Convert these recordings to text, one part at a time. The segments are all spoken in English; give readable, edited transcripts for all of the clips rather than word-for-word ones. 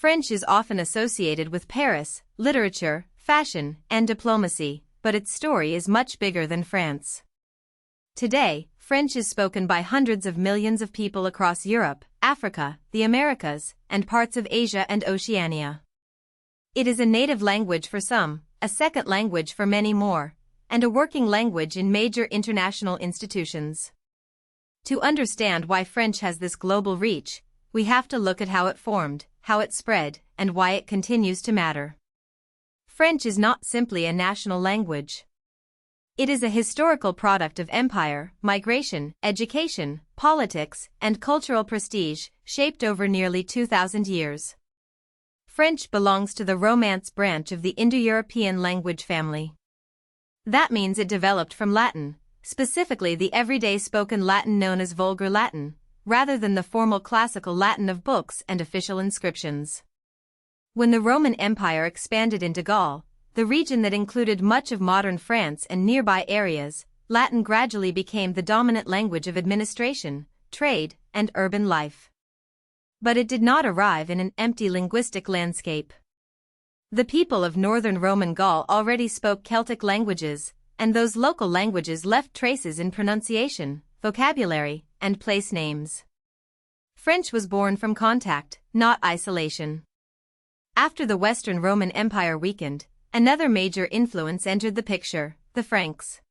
French is often associated with Paris, literature, fashion, and diplomacy, but its story is much bigger than France. Today, French is spoken by hundreds of millions of people across Europe, Africa, the Americas, and parts of Asia and Oceania. It is a native language for some, a second language for many more, and a working language in major international institutions. To understand why French has this global reach, we have to look at how it formed, how it spread, and why it continues to matter. French is not simply a national language. It is a historical product of empire, migration, education, politics, and cultural prestige, shaped over nearly 2,000 years. French belongs to the Romance branch of the Indo-European language family. That means it developed from Latin, specifically the everyday spoken Latin known as Vulgar Latin, rather than the formal classical Latin of books and official inscriptions. When the Roman Empire expanded into Gaul, the region that included much of modern France and nearby areas, Latin gradually became the dominant language of administration, trade, and urban life. But it did not arrive in an empty linguistic landscape. The people of northern Roman Gaul already spoke Celtic languages, and those local languages left traces in pronunciation, vocabulary, and place names. French was born from contact, not isolation. After the Western Roman Empire weakened, another major influence entered the picture, the Franks.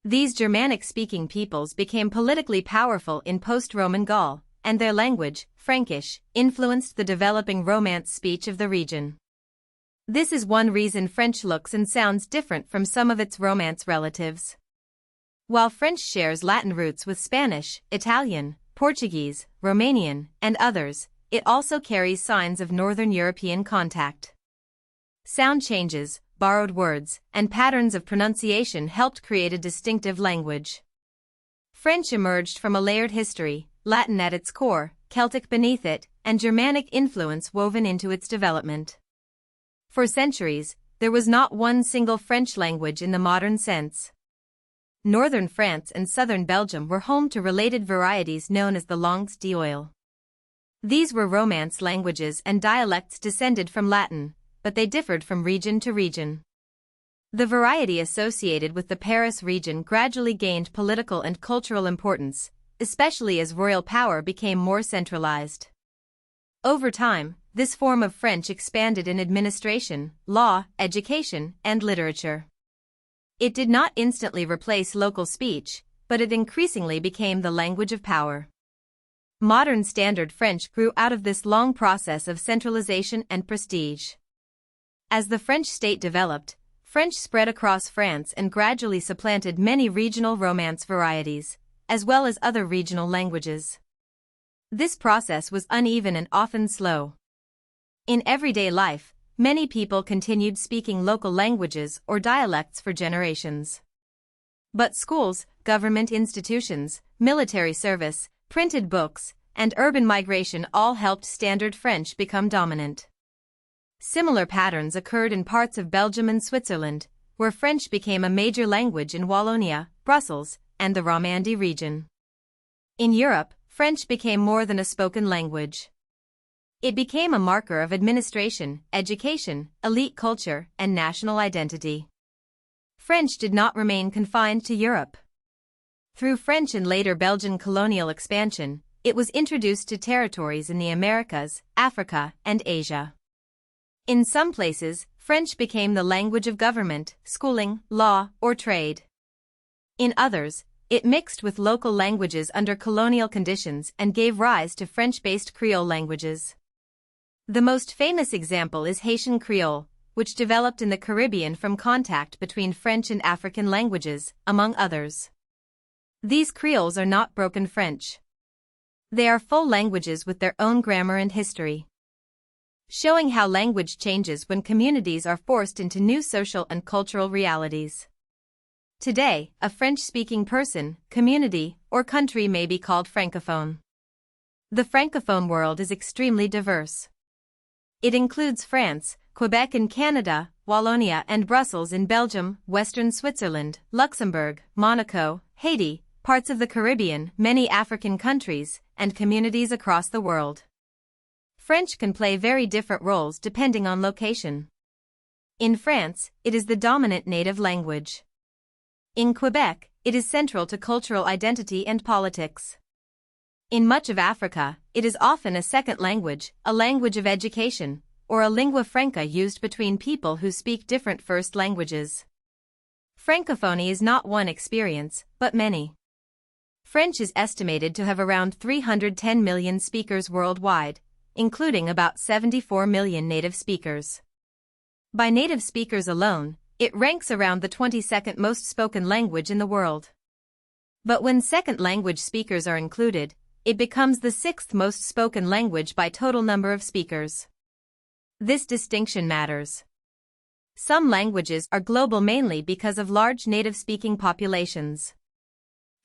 These Germanic-speaking peoples became politically powerful in post-Roman Gaul, and their language, Frankish, influenced the developing Romance speech of the region. This is one reason French looks and sounds different from some of its Romance relatives. While French shares Latin roots with Spanish, Italian, Portuguese, Romanian, and others, it also carries signs of Northern European contact. Sound changes, borrowed words, and patterns of pronunciation helped create a distinctive language. French emerged from a layered history, Latin at its core, Celtic beneath it, and Germanic influence woven into its development. For centuries, there was not one single French language in the modern sense. Northern France and southern Belgium were home to related varieties known as the langues d'oil. These were Romance languages and dialects descended from Latin, but they differed from region to region. The variety associated with the Paris region gradually gained political and cultural importance, especially as royal power became more centralized. Over time, this form of French expanded in administration, law, education, and literature. It did not instantly replace local speech, but it increasingly became the language of power. Modern Standard French grew out of this long process of centralization and prestige. As the French state developed, French spread across France and gradually supplanted many regional Romance varieties, as well as other regional languages. This process was uneven and often slow. In everyday life, many people continued speaking local languages or dialects for generations. But schools, government institutions, military service, printed books, and urban migration all helped Standard French become dominant. Similar patterns occurred in parts of Belgium and Switzerland, where French became a major language in Wallonia, Brussels, and the Romandie region. In Europe, French became more than a spoken language. It became a marker of administration, education, elite culture, and national identity. French did not remain confined to Europe. Through French and later Belgian colonial expansion, it was introduced to territories in the Americas, Africa, and Asia. In some places, French became the language of government, schooling, law, or trade. In others, it mixed with local languages under colonial conditions and gave rise to French-based Creole languages. The most famous example is Haitian Creole, which developed in the Caribbean from contact between French and African languages, among others. These Creoles are not broken French. They are full languages with their own grammar and history. Showing how language changes when communities are forced into new social and cultural realities. Today, a French-speaking person, community, or country may be called francophone. The francophone world is extremely diverse. It includes France, Quebec in Canada, Wallonia and Brussels in Belgium, Western Switzerland, Luxembourg, Monaco, Haiti, parts of the Caribbean, many African countries, and communities across the world. French can play very different roles depending on location. In France, it is the dominant native language. In Quebec, it is central to cultural identity and politics. In much of Africa, it is often a second language, a language of education, or a lingua franca used between people who speak different first languages. Francophonie is not one experience, but many. French is estimated to have around 310 million speakers worldwide, including about 74 million native speakers. By native speakers alone, it ranks around the 22nd most spoken language in the world. But when second language speakers are included, it becomes the sixth most spoken language by total number of speakers. This distinction matters. Some languages are global mainly because of large native-speaking populations.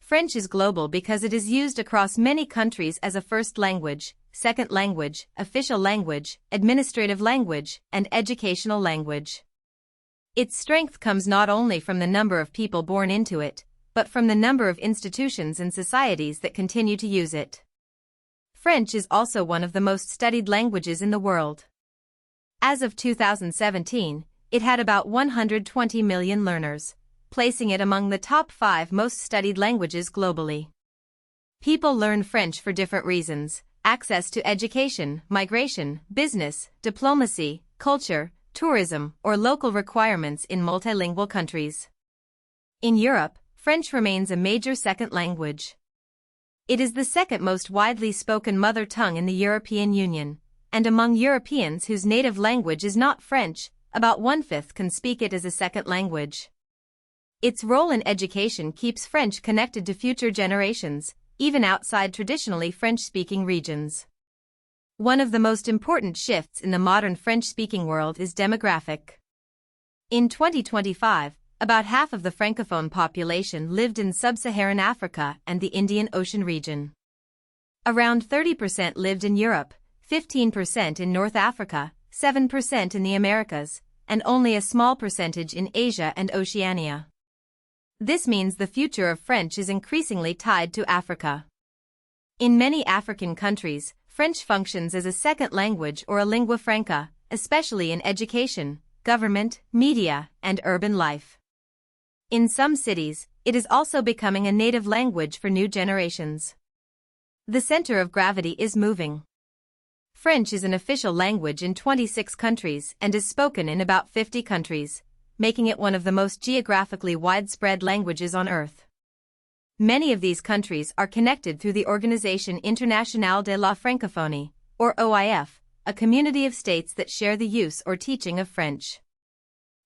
French is global because it is used across many countries as a first language, second language, official language, administrative language, and educational language. Its strength comes not only from the number of people born into it, but from the number of institutions and societies that continue to use it. French is also one of the most studied languages in the world. As of 2017, it had about 120 million learners, placing it among the top 5 most studied languages globally. People learn French for different reasons: access to education, migration, business, diplomacy, culture, tourism, or local requirements in multilingual countries. In Europe, French remains a major second language. It is the second most widely spoken mother tongue in the European Union, and among Europeans whose native language is not French, about 1/5 can speak it as a second language. Its role in education keeps French connected to future generations, even outside traditionally French-speaking regions. One of the most important shifts in the modern French-speaking world is demographic. In 2025, about half of the Francophone population lived in sub-Saharan Africa and the Indian Ocean region. Around 30% lived in Europe, 15% in North Africa, 7% in the Americas, and only a small percentage in Asia and Oceania. This means the future of French is increasingly tied to Africa. In many African countries, French functions as a second language or a lingua franca, especially in education, government, media, and urban life. In some cities, it is also becoming a native language for new generations. The center of gravity is moving. French is an official language in 26 countries and is spoken in about 50 countries, making it one of the most geographically widespread languages on Earth. Many of these countries are connected through the Organisation Internationale de la Francophonie, or OIF, a community of states that share the use or teaching of French.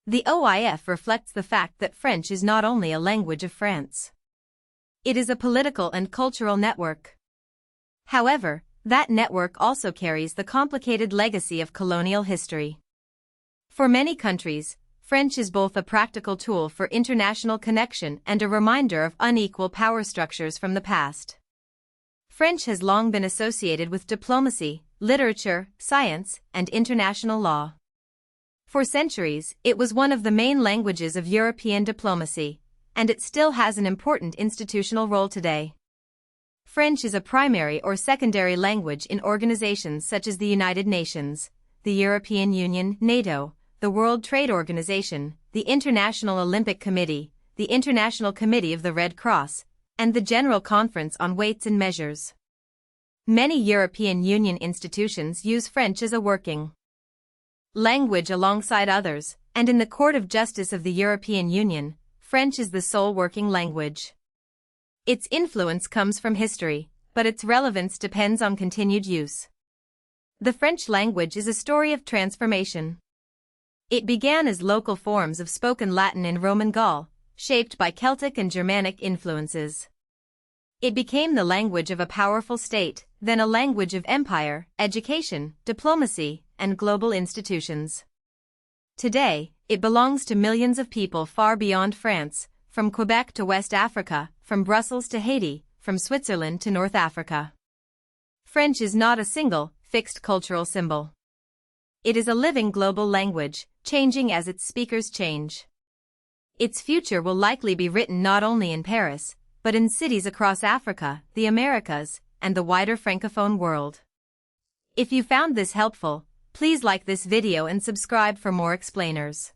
The OIF reflects the fact that French is not only a language of France. It is a political and cultural network. However, that network also carries the complicated legacy of colonial history. For many countries, French is both a practical tool for international connection and a reminder of unequal power structures from the past. French has long been associated with diplomacy, literature, science, and international law. For centuries, it was one of the main languages of European diplomacy, and it still has an important institutional role today. French is a primary or secondary language in organizations such as the United Nations, the European Union, NATO, the World Trade Organization, the International Olympic Committee, the International Committee of the Red Cross, and the General Conference on Weights and Measures. Many European Union institutions use French as a working language alongside others, and in the Court of Justice of the European Union, French is the sole working language. Its influence comes from history, but its relevance depends on continued use. The French language is a story of transformation. It began as local forms of spoken Latin in Roman Gaul, shaped by Celtic and Germanic influences. It became the language of a powerful state, then a language of empire, education, diplomacy, and global institutions. Today, it belongs to millions of people far beyond France, from Quebec to West Africa, from Brussels to Haiti, from Switzerland to North Africa. French is not a single, fixed cultural symbol. It is a living global language, changing as its speakers change. Its future will likely be written not only in Paris, but in cities across Africa, the Americas, and the wider Francophone world. If you found this helpful, please like this video and subscribe for more explainers.